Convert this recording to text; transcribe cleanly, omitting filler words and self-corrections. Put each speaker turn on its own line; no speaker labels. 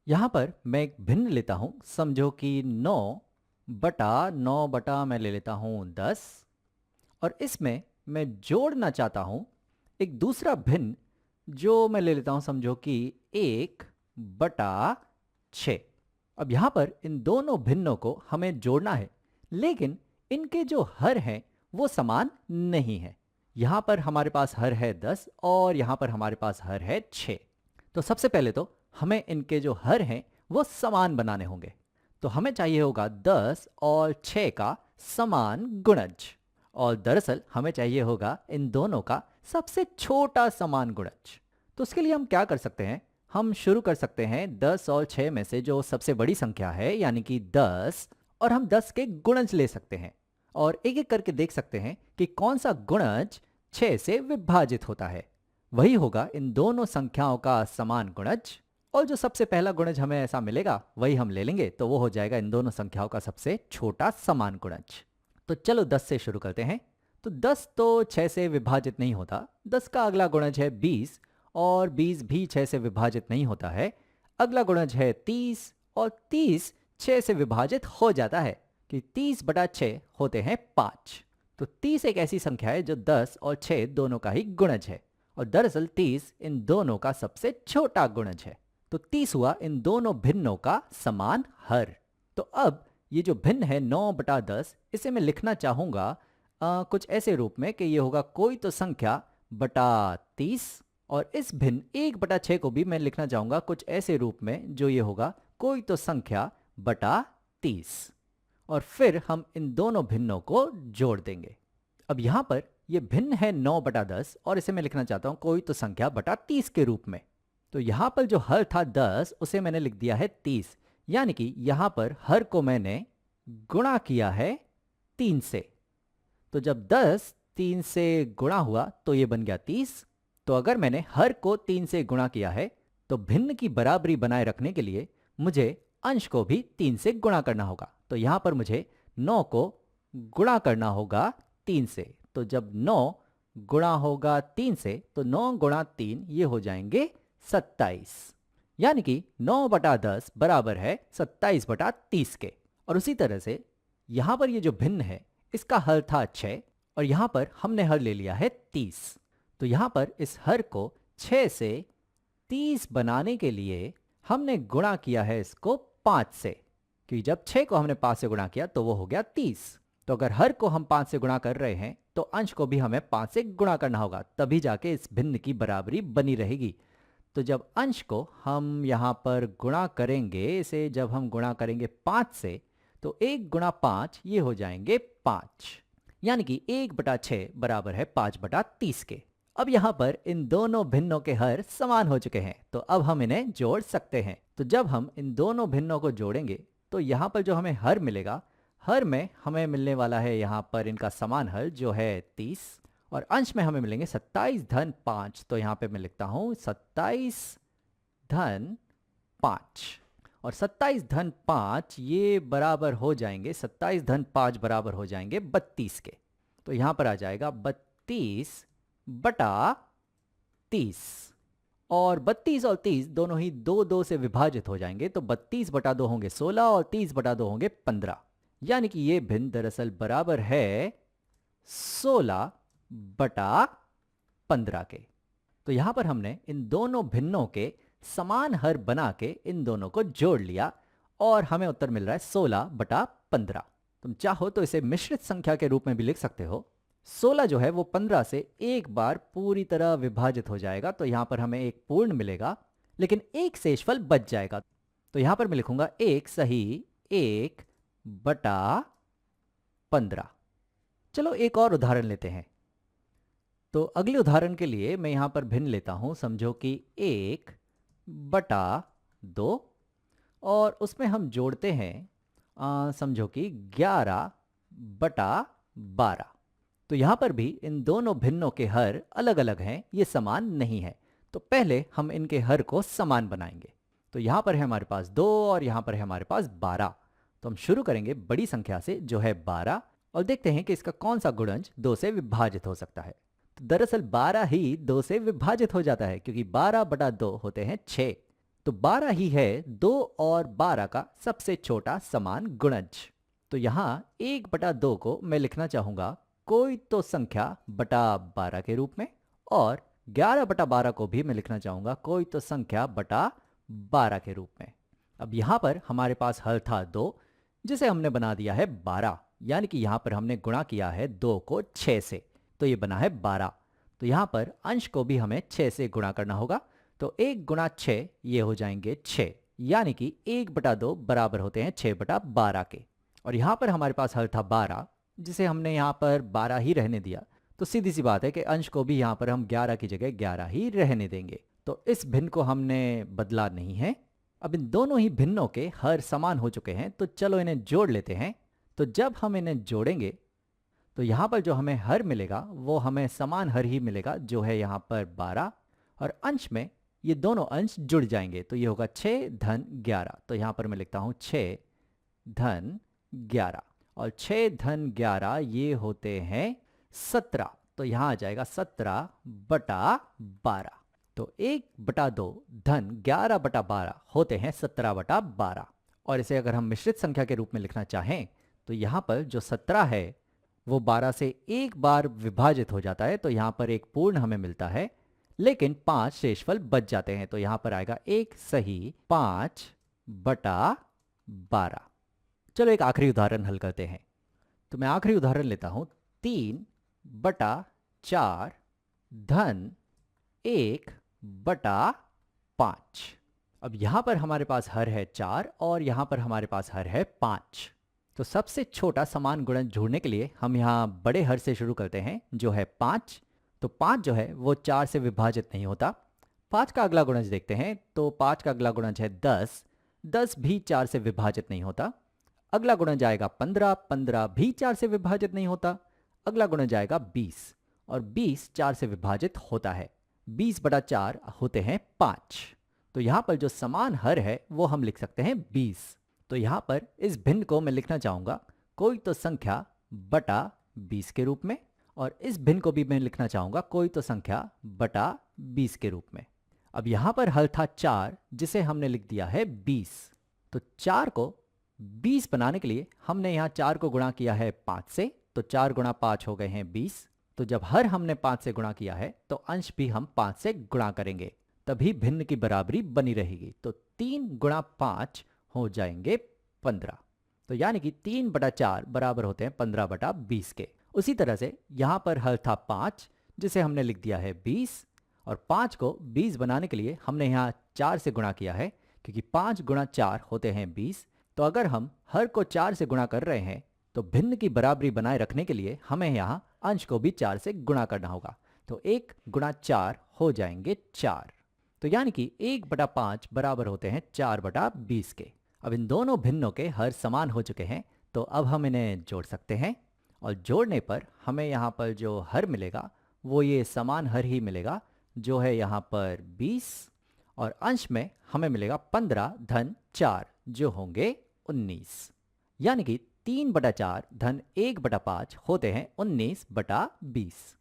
यहाँ पर मैं एक भिन्न लेता हूँ, समझो कि 9 बटा मैं ले लेता हूँ 10, और इसमें मैं जोड़ना चाहता हूँ एक दूसरा भिन्न जो मैं ले लेता हूँ, समझो कि 1/6। अब यहाँ पर इन दोनों भिन्नों को हमें जोड़ना है, लेकिन इनके जो हर हैं वो समान नहीं है। यहाँ पर हमारे पास हर है 10 और यहाँ पर हमारे पास हर है 6। तो सबसे पहले तो हमें इनके जो हर हैं वो समान बनाने होंगे। तो हमें चाहिए होगा 10 और 6 का समान गुणज, और दरअसल हमें चाहिए होगा इन दोनों का सबसे छोटा समान गुणज। तो उसके लिए हम क्या कर सकते हैं, हम शुरू कर सकते हैं 10 और 6 में से जो सबसे बड़ी संख्या है यानी कि 10, और हम 10 के गुणज ले सकते हैं और एक एक करके देख सकते हैं कि कौन सा गुणज 6 से विभाजित होता है। वही होगा इन दोनों संख्याओं का समान गुणज, और जो सबसे पहला गुणज हमें ऐसा मिलेगा वही हम ले लेंगे, तो वो हो जाएगा इन दोनों संख्याओं का सबसे छोटा समान गुणज। तो चलो 10 से शुरू करते हैं। तो 10 तो 6 से विभाजित नहीं होता। 10 का अगला गुणज है 20, और 20 भी 6 से विभाजित नहीं होता है। अगला गुणज है 30, और 30 6 से विभाजित हो जाता है कि 30/6 होते हैं 5। तो 30 एक ऐसी संख्या है जो 10 और 6 दोनों का ही गुणज है, और दरअसल 30 इन दोनों का सबसे छोटा गुणज है। तो 30 हुआ इन दोनों भिन्नों का समान हर। तो अब ये जो भिन्न है 9/10, इसे मैं लिखना चाहूँगा कुछ ऐसे रूप में कि ये होगा कोई तो संख्या बटा 30, और इस भिन्न 1/6 को भी मैं लिखना चाहूँगा कुछ ऐसे रूप में जो ये होगा कोई तो संख्या बटा 30, और फिर हम इन दोनों भिन्नों को जोड़ देंगे। अब यहाँ पर ये भिन्न है 9/10, और इसे मैं लिखना चाहता हूँ कोई तो संख्या बटा 30 के रूप में। तो यहाँ पर जो हर था 10, उसे मैंने लिख दिया है 30, यानी कि यहाँ पर हर को मैंने गुणा किया है 3 से। तो जब 10 3 से गुणा हुआ तो ये बन गया 30। तो अगर मैंने हर को 3 से गुणा किया है, तो भिन्न की बराबरी बनाए रखने के लिए मुझे अंश को भी 3 से गुणा करना होगा। तो यहाँ पर मुझे 9 को गुणा करना होगा 3 से। तो जब 9 गुणा होगा 3 से, तो 9 गुणा 3 ये हो जाएंगे 27, यानी कि 9/10 बराबर है 27/30 के। और उसी तरह से यहाँ पर ये जो भिन्न है इसका हर था 6, और यहाँ पर हमने हर ले लिया है 30। तो यहाँ पर इस हर को 6 से 30 बनाने के लिए हमने गुणा किया है इसको 5 से, क्योंकि जब 6 को हमने 5 से गुणा किया तो वो हो गया 30। तो अगर हर को हम 5 से गुणा कर रहे हैं तो अंश को भी हमें 5 से गुणा करना होगा, तभी जाके इस भिन्न की बराबरी बनी रहेगी। तो जब अंश को हम यहाँ पर गुणा करेंगे, इसे जब हम गुणा करेंगे 5 से, तो 1 गुणा 5 ये हो जाएंगे 5, यानी कि 1/6 बराबर है 5/30 के। अब यहाँ पर इन दोनों भिन्नों के हर समान हो चुके हैं, तो अब हम इन्हें जोड़ सकते हैं। तो जब हम इन दोनों भिन्नों को जोड़ेंगे तो यहाँ पर जो हमें हर मिलेगा, हर में हमें मिलने वाला है यहाँ पर इनका समान हर जो है 30, और अंश में हमें मिलेंगे 27 धन 5। तो यहाँ पे मैं लिखता हूँ 27 धन 5, और 27 धन 5 ये बराबर हो जाएंगे, 27 धन 5 बराबर हो जाएंगे 32 के। तो यहाँ पर आ जाएगा 32/30, और 32 और 30 दोनों ही 2 से विभाजित हो जाएंगे। तो 32/2 होंगे 16, और 30/2 होंगे 15, यानी कि ये भिन्न दरअसल बराबर है 16/15 के। तो यहां पर हमने इन दोनों भिन्नों के समान हर बना के इन दोनों को जोड़ लिया, और हमें उत्तर मिल रहा है 16/15। तुम चाहो तो इसे मिश्रित संख्या के रूप में भी लिख सकते हो। 16 जो है वो 15 से एक बार पूरी तरह विभाजित हो जाएगा, तो यहां पर हमें एक पूर्ण मिलेगा, लेकिन एक शेषफल बच जाएगा। तो यहां पर मैं लिखूंगा 1 सही 1/15। चलो एक और उदाहरण लेते हैं। तो अगले उदाहरण के लिए मैं यहां पर भिन्न लेता हूं, समझो कि 1/2, और उसमें हम जोड़ते हैं समझो कि 11/12। तो यहां पर भी इन दोनों भिन्नों के हर अलग अलग हैं, ये समान नहीं है। तो पहले हम इनके हर को समान बनाएंगे। तो यहां पर है हमारे पास 2, और यहां पर है हमारे पास 12। तो हम शुरू करेंगे बड़ी संख्या से जो है 12, और देखते हैं कि इसका कौन सा गुणज 2 से विभाजित हो सकता है। तो दरअसल 12 ही 2 से विभाजित हो जाता है, क्योंकि 12/2 होते हैं 6। तो 12 ही है 2 और 12 का सबसे छोटा समान गुणज। तो यहाँ 1/2 को मैं लिखना चाहूँगा कोई तो संख्या बटा 12 के रूप में, और 11/12 को भी मैं लिखना चाहूँगा कोई तो संख्या बटा 12 के रूप में। अब यहाँ पर हमारे पास हल था 2, जिसे हमने बना दिया है 12, यानी कि यहाँ पर हमने गुणा किया है 2 को 6 से, तो ये बना है 12। तो यहाँ पर अंश को भी हमें 6 से गुणा करना होगा, तो 1 गुणा 6 ये हो जाएंगे 6, यानी कि 1/2 बराबर होते हैं 6/12 के। और यहाँ पर हमारे पास हल था 12, जिसे हमने यहाँ पर 12 ही रहने दिया, तो सीधी सी बात है कि अंश को भी यहाँ पर हम 11 की जगह 11 ही रहने देंगे। तो इस भिन्न को हमने बदला नहीं है। अब इन दोनों ही भिन्नों के हर समान हो चुके हैं, तो चलो इन्हें जोड़ लेते हैं। तो जब हम इन्हें जोड़ेंगे तो यहाँ पर जो हमें हर मिलेगा वो हमें समान हर ही मिलेगा, जो है यहाँ पर 12, और अंश में ये दोनों अंश जुड़ जाएंगे, तो ये होगा 6 धन 11। तो यहाँ पर मैं लिखता हूँ 6 धन 11, और 6 धन 11 ये होते हैं 17, तो यहाँ आ जाएगा 17/12। तो 1/2 धन 11/12 होते हैं 17/12। और इसे अगर हम मिश्रित संख्या के रूप में लिखना चाहें तो यहाँ पर जो 17 है वो 12 से एक बार विभाजित हो जाता है, तो यहाँ पर एक पूर्ण हमें मिलता है, लेकिन 5 शेषफल बच जाते हैं, तो यहाँ पर आएगा एक सही 5/12। चलो एक आखिरी उदाहरण हल करते हैं। तो मैं आखिरी उदाहरण लेता हूँ 3/4 धन 1/5। अब यहाँ पर हमारे पास हर है 4 और यहाँ पर हमारे पास हर है 5। तो सबसे छोटा समान गुणज ढूंढने के लिए हम यहाँ बड़े हर से शुरू करते हैं, जो है 5। तो 5 जो है वो 4 से विभाजित नहीं होता। 5 का अगला गुणज देखते हैं, तो 5 का अगला गुणज है 10। 10 भी 4 से विभाजित नहीं होता। अगला गुणज आएगा 15। 15 भी 4 से विभाजित नहीं होता। अगला गुणज आएगा 20, और 20 4 से विभाजित होता है। 20/4 होते हैं 5। तो यहाँ पर जो समान हर है वो हम लिख सकते हैं 20। तो यहाँ पर इस भिन्न को मैं लिखना चाहूँगा कोई तो संख्या बटा 20 के रूप में, और इस भिन्न को भी मैं लिखना चाहूँगा कोई तो संख्या बटा 20 के रूप में। अब यहाँ पर हल था 4, जिसे हमने लिख दिया है 20। तो 4 को 20 बनाने के लिए हमने यहाँ 4 को गुणा किया है 5 से, तो 4 गुणा 5 हो गए हैं 20। तो जब हर हमने 5 से गुणा किया है तो अंश भी हम 5 से गुणा करेंगे, तभी भिन्न की बराबरी बनी रहेगी। तो 3 गुणा 5 हो जाएंगे 15। तो यानी कि 3/4 बराबर होते हैं 15/20 के। उसी तरह से यहाँ पर हल था 5, जिसे हमने लिख दिया है 20, और 5 को 20 बनाने के लिए हमने यहाँ 4 से गुणा किया है, क्योंकि 5 गुणा 4 होते हैं 20। तो अगर हम हर को 4 से गुणा कर रहे हैं तो भिन्न की बराबरी बनाए रखने के लिए हमें यहाँ अंश को भी 4 से गुणा करना होगा। तो 1 गुणा 4 हो जाएंगे 4। तो यानी कि 1/5 बराबर होते हैं 4/20 के। अब इन दोनों भिन्नों के हर समान हो चुके हैं, तो अब हम इन्हें जोड़ सकते हैं, और जोड़ने पर हमें यहाँ पर जो हर मिलेगा वो ये समान हर ही मिलेगा, जो है यहाँ पर 20, और अंश में हमें मिलेगा 15 धन 4, जो होंगे 19। यानी कि 3/4 धन 1/5 होते हैं 19/20।